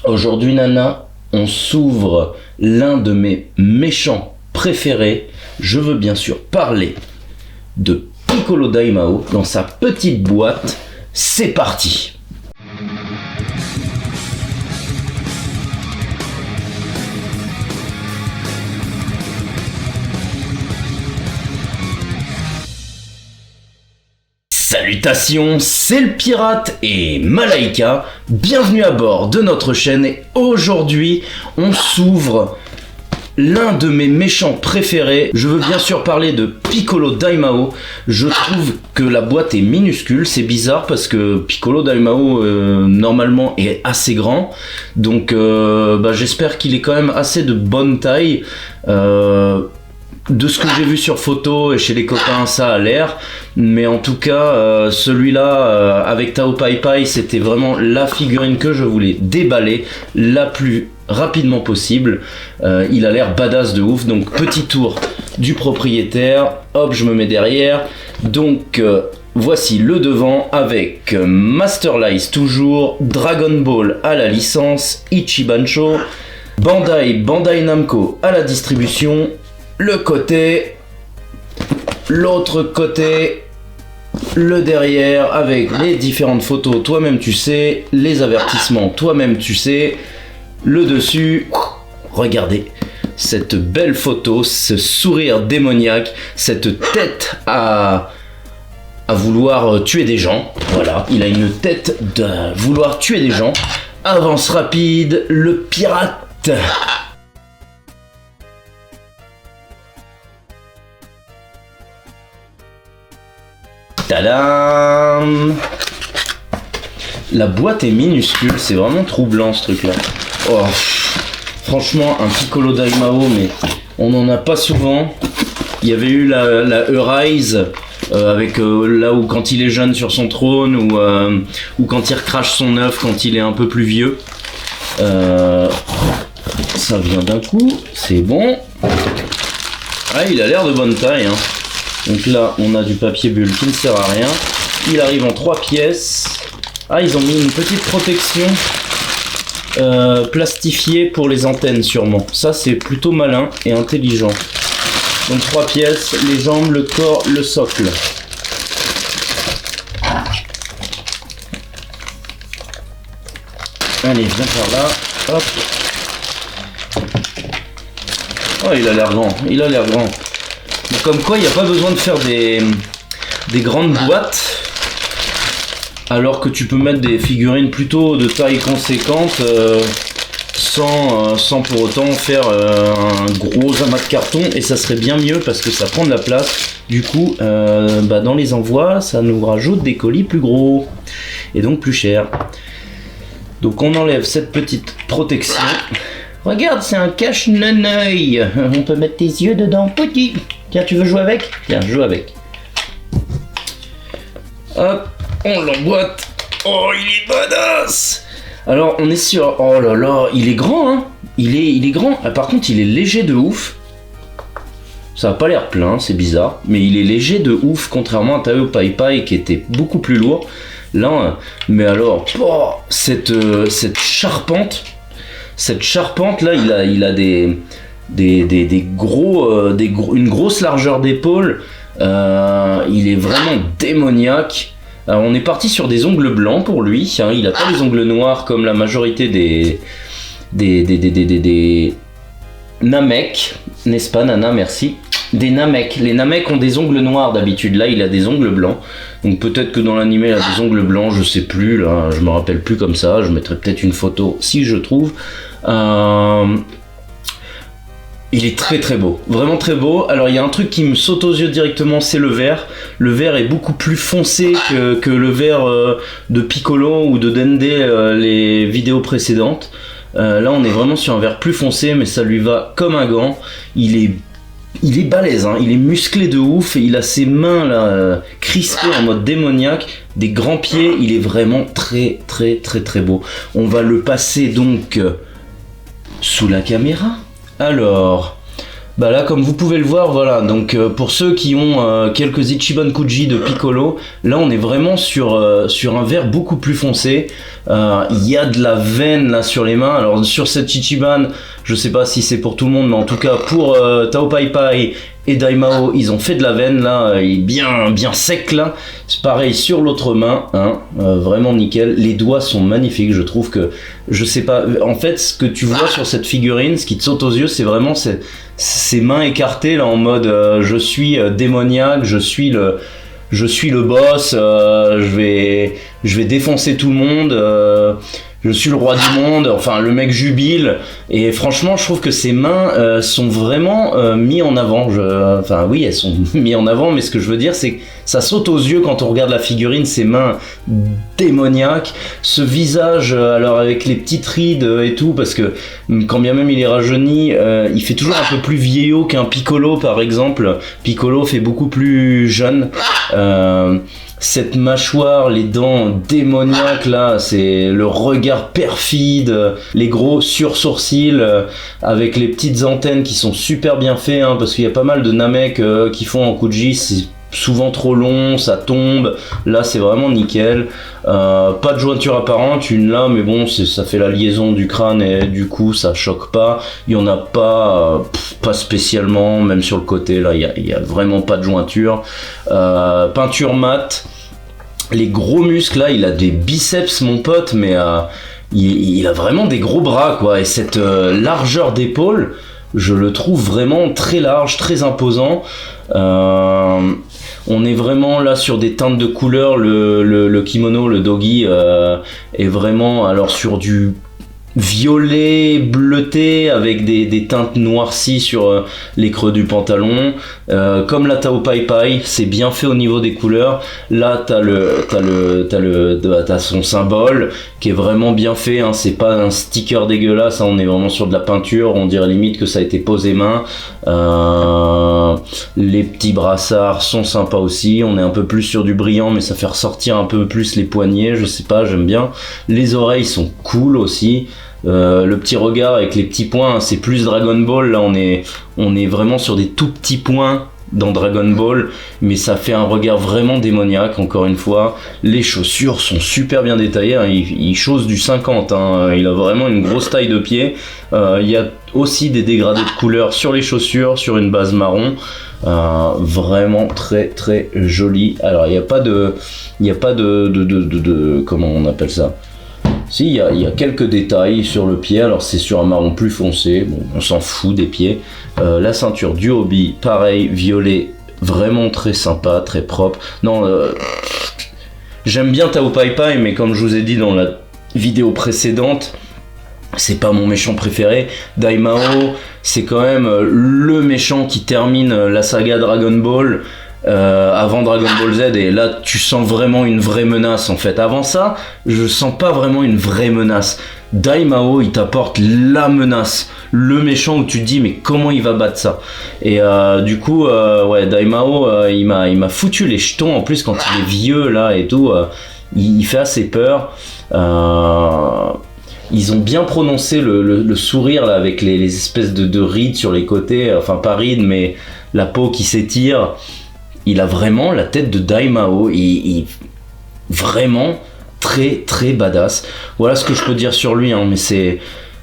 Aujourd'hui, Nana, on s'ouvre l'un de mes méchants préférés. Je veux bien sûr parler de Piccolo Daimao dans sa petite boîte. C'est parti! Salutations, c'est le pirate et Malaika, bienvenue à bord de notre chaîne et aujourd'hui on s'ouvre l'un de mes méchants préférés. Je veux bien sûr parler de Piccolo Daimao. Je trouve que la boîte est minuscule, c'est bizarre parce que Piccolo Daimao normalement est assez grand, donc j'espère qu'il est quand même assez de bonne taille. De ce que j'ai vu sur photo et chez les copains, ça a l'air. Mais en tout cas, celui-là, avec Tao Pai Pai, c'était vraiment la figurine que je voulais déballer la plus rapidement possible. Il a l'air badass de ouf. Donc, petit tour du propriétaire. Hop, je me mets derrière. Donc, voici le devant avec Master Lice toujours, Dragon Ball à la licence, Ichibancho, Bandai Namco à la distribution. Le côté, l'autre côté, le derrière avec les différentes photos, toi-même tu sais, les avertissements, toi-même tu sais, le dessus, regardez cette belle photo, ce sourire démoniaque, cette tête à vouloir tuer des gens, voilà, il a une tête de vouloir tuer des gens, avance rapide, le pirate. Tadam! La boîte est minuscule, c'est vraiment troublant ce truc-là. Oh, franchement, un Piccolo Daimao, mais on n'en a pas souvent. Il y avait eu la Eurise avec là où quand il est jeune sur son trône ou quand il recrache son œuf quand il est un peu plus vieux. Ça vient d'un coup, c'est bon. Ah, il a l'air de bonne taille, hein. Donc là, on a du papier bulle qui ne sert à rien. Il arrive en 3 pièces. Ah, ils ont mis une petite protection plastifiée pour les antennes sûrement. Ça, c'est plutôt malin et intelligent. Donc 3 pièces, les jambes, le corps, le socle. Allez, viens par là. Hop. Oh, il a l'air grand. Il a l'air grand. Comme quoi, il n'y a pas besoin de faire des grandes boîtes, alors que tu peux mettre des figurines plutôt de taille conséquente sans pour autant faire un gros amas de carton, et ça serait bien mieux parce que ça prend de la place. Du coup, dans les envois, ça nous rajoute des colis plus gros et donc plus chers. Donc on enlève cette petite protection. Regarde, c'est un cache-neneuil. On peut mettre tes yeux dedans, petit. Tiens, tu veux jouer avec? Tiens, joue avec. Hop, on l'emboîte. Oh, il est badass. Alors, on est sur... Oh là là, il est grand, hein. Il est grand. Ah, par contre, il est léger de ouf. Ça a pas l'air plein, c'est bizarre. Mais il est léger de ouf, contrairement à Tao Pai Pai, qui était beaucoup plus lourd. Là, mais alors, cette charpente... Cette charpente là, il a une grosse largeur d'épaule. Il est vraiment démoniaque. Alors, on est parti sur des ongles blancs pour lui. Hein, il a pas les ongles noirs comme la majorité des Namek, n'est-ce pas Nana? Merci. Des Namek. Les Namek ont des ongles noirs d'habitude. Là, il a des ongles blancs. Donc peut-être que dans l'animé, il a des ongles blancs. Je sais plus. Là, je me rappelle plus comme ça. Je mettrai peut-être une photo si je trouve. Il est très très beau. Vraiment très beau. Alors il y a un truc qui me saute aux yeux directement, c'est le vert. Le vert est beaucoup plus foncé que le vert de Piccolo ou de Dende les vidéos précédentes. Là, on est vraiment sur un vert plus foncé, mais ça lui va comme un gant. Il est balèze, hein. Il est musclé de ouf et il a ses mains là crispées en mode démoniaque, des grands pieds. Il est vraiment très très très très beau. On va le passer donc sous la caméra. Alors, Bah là, comme vous pouvez le voir, voilà, donc pour ceux qui ont quelques Ichiban Kuji de Piccolo, là on est vraiment sur un vert beaucoup plus foncé. Il y a de la veine là sur les mains. Alors sur cette Ichiban, je sais pas si c'est pour tout le monde, mais en tout cas pour Tao Pai Pai et Daimao, ils ont fait de la veine là, il est bien sec là. C'est pareil sur l'autre main, hein, vraiment nickel. Les doigts sont magnifiques, je trouve que, je sais pas, en fait ce que tu vois sur cette figurine, ce qui te saute aux yeux, c'est vraiment ces mains écartées là en mode je suis démoniaque, je suis le boss, je vais défoncer tout le monde, je suis le roi du monde, enfin le mec jubile, et franchement je trouve que ses mains sont vraiment mis en avant, enfin oui elles sont mis en avant, mais ce que je veux dire c'est que ça saute aux yeux quand on regarde la figurine, ses mains démoniaques, ce visage alors avec les petites rides et tout, parce que quand bien même il est rajeuni, il fait toujours un peu plus vieillot qu'un Piccolo par exemple. Piccolo fait beaucoup plus jeune. Cette mâchoire, les dents démoniaques là, c'est le regard perfide, les gros sursourcils avec les petites antennes qui sont super bien faits, hein, parce qu'il y a pas mal de Namek qui font en Kuji, c'est souvent trop long, ça tombe. Là c'est vraiment nickel. Pas de jointure apparente, une là, mais bon ça fait la liaison du crâne et du coup ça choque pas. Il y en a pas spécialement, même sur le côté là il y a vraiment pas de jointure. Peinture mate, les gros muscles là, il a des biceps mon pote, mais il a vraiment des gros bras quoi, et cette largeur d'épaule, je le trouve vraiment très large, très imposant. On est vraiment là sur des teintes de couleurs, le kimono, le dogi est vraiment alors sur du violet bleuté avec des teintes noircies sur les creux du pantalon, comme la Tao Pai Pai, c'est bien fait au niveau des couleurs. Là t'as son symbole qui est vraiment bien fait, hein. C'est pas un sticker dégueulasse, hein. On est vraiment sur de la peinture, on dirait limite que ça a été posé main. Les petits brassards sont sympas aussi, on est un peu plus sur du brillant, mais ça fait ressortir un peu plus les poignets, je sais pas, j'aime bien. Les oreilles sont cool aussi. Le petit regard avec les petits points, hein, c'est plus Dragon Ball, là on est vraiment sur des tout petits points dans Dragon Ball, mais ça fait un regard vraiment démoniaque, encore une fois. Les chaussures sont super bien détaillées, hein, il chausse du 50, hein, il a vraiment une grosse taille de pied. Il y a aussi des dégradés de couleurs sur les chaussures, sur une base marron. Vraiment très très joli. Alors il n'y a pas de comment on appelle ça? Si, il y a quelques détails sur le pied, alors c'est sur un marron plus foncé, bon, on s'en fout des pieds. La ceinture du hobby, pareil, violet, vraiment très sympa, très propre. Non, j'aime bien Tao Pai Pai, mais comme je vous ai dit dans la vidéo précédente, c'est pas mon méchant préféré. Daimao, c'est quand même le méchant qui termine la saga Dragon Ball. Avant Dragon Ball Z, et là tu sens vraiment une vraie menace en fait. Avant ça, je sens pas vraiment une vraie menace. Daimao, il t'apporte la menace, le méchant où tu te dis mais comment il va battre ça. Et du coup, ouais, Daimao, il m'a foutu les jetons en plus quand il est vieux là et tout. Il fait assez peur. Ils ont bien prononcé le sourire là avec les espèces de rides sur les côtés, enfin pas rides mais la peau qui s'étire. Il a vraiment la tête de Daimao, il vraiment très très badass. Voilà ce que je peux dire sur lui, hein, mais c'est,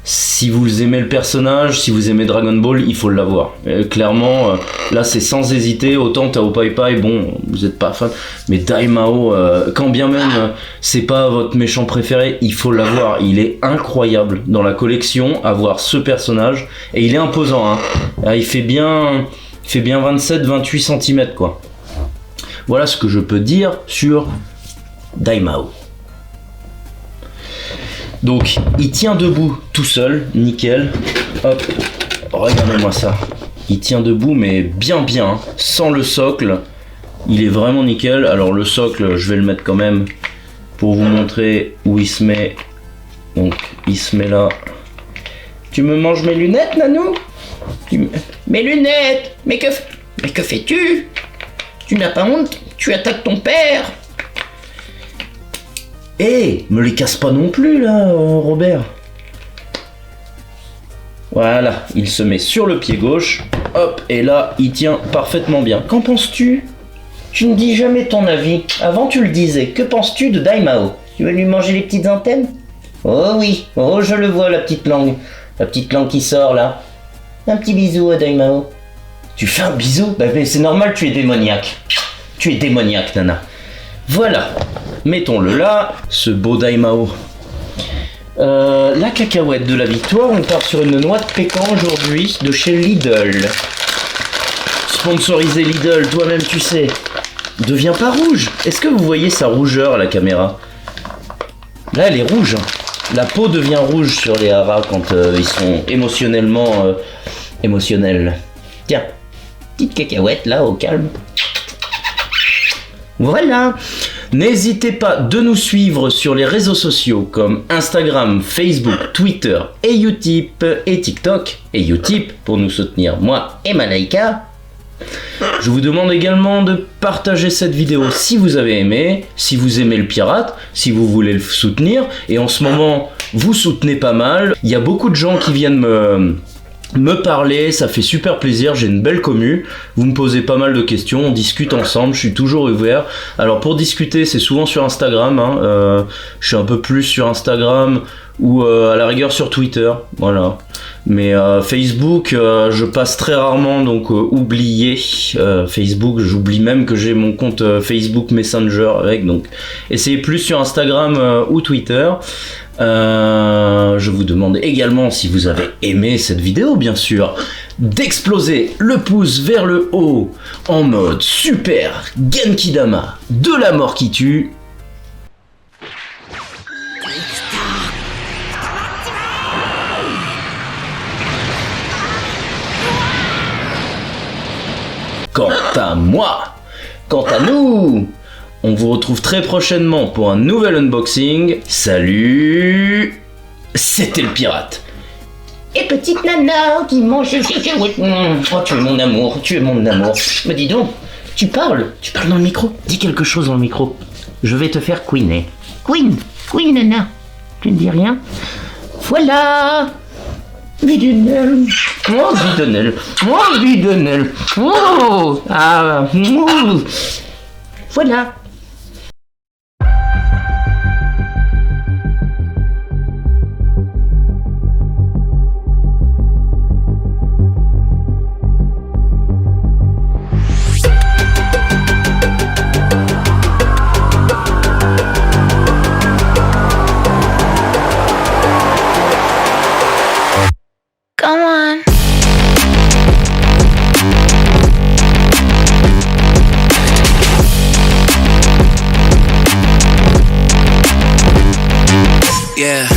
si vous aimez le personnage, si vous aimez Dragon Ball, il faut l'avoir. Clairement, là c'est sans hésiter. Autant Tao Pai Pai, bon, vous êtes pas fan, mais Daimao, quand bien même c'est pas votre méchant préféré, il faut l'avoir. Il est incroyable dans la collection, avoir ce personnage, et il est imposant, hein. Il fait bien 27-28 cm quoi. Voilà ce que je peux dire sur Daimao. Donc il tient debout tout seul, nickel. Hop, regardez-moi ça. Il tient debout mais bien, hein, sans le socle. Il est vraiment nickel. Alors le socle, je vais le mettre quand même pour vous montrer où il se met. Donc il se met là. Tu me manges mes lunettes, Nanou? Mes lunettes! Mais que fais-tu? Tu n'as pas honte? Tu attaques ton père? Me les casse pas non plus là, Robert. Voilà, il se met sur le pied gauche, hop, et là, il tient parfaitement bien. Qu'en penses-tu? Tu ne dis jamais ton avis. Avant, tu le disais. Que penses-tu de Daimao? Tu veux lui manger les petites antennes? Oh oui, oh je le vois, la petite langue. La petite langue qui sort, là. Un petit bisou à Daimao. Tu fais un bisou? Bah mais c'est normal, tu es démoniaque. Tu es démoniaque, Nana. Voilà, mettons-le là, ce beau Daimao. La cacahuète de la victoire, on part sur une noix de pécan aujourd'hui de chez Lidl. Sponsorisé Lidl, toi-même tu sais. Deviens pas rouge. Est-ce que vous voyez sa rougeur à la caméra? Là elle est rouge. La peau devient rouge sur les haras quand ils sont émotionnellement émotionnels. Tiens, petite cacahuète là au calme. Voilà. N'hésitez pas de nous suivre sur les réseaux sociaux comme Instagram, Facebook, Twitter et Utip et TikTok et Utip pour nous soutenir moi et Malaika. Je vous demande également de partager cette vidéo si vous avez aimé, si vous aimez le pirate, si vous voulez le soutenir. Et en ce moment, vous soutenez pas mal. Il y a beaucoup de gens qui viennent me parler, ça fait super plaisir, j'ai une belle commu, vous me posez pas mal de questions, on discute ensemble, je suis toujours ouvert. Alors pour discuter, c'est souvent sur Instagram, hein. Je suis un peu plus sur Instagram ou à la rigueur sur Twitter, voilà. Mais Facebook, je passe très rarement, donc oubliez Facebook, j'oublie même que j'ai mon compte Facebook Messenger avec, donc essayez plus sur Instagram ou Twitter. Je vous demande également, si vous avez aimé cette vidéo, bien sûr, d'exploser le pouce vers le haut en mode super Genkidama de la mort qui tue. Quant à moi, quant à nous, on vous retrouve très prochainement pour un nouvel unboxing. Salut, c'était le pirate. Et petite nana qui mange les cacahuètes. Oh, tu es mon amour, tu es mon amour. Mais dis donc, tu parles dans le micro. Dis quelque chose dans le micro. Je vais te faire queener. Queen nana. Tu ne dis rien? Voilà. Bidonnel. Oh, bidonnel. Oh, bidonnel. Oh, ah, oh. Voilà. Come on. Yeah.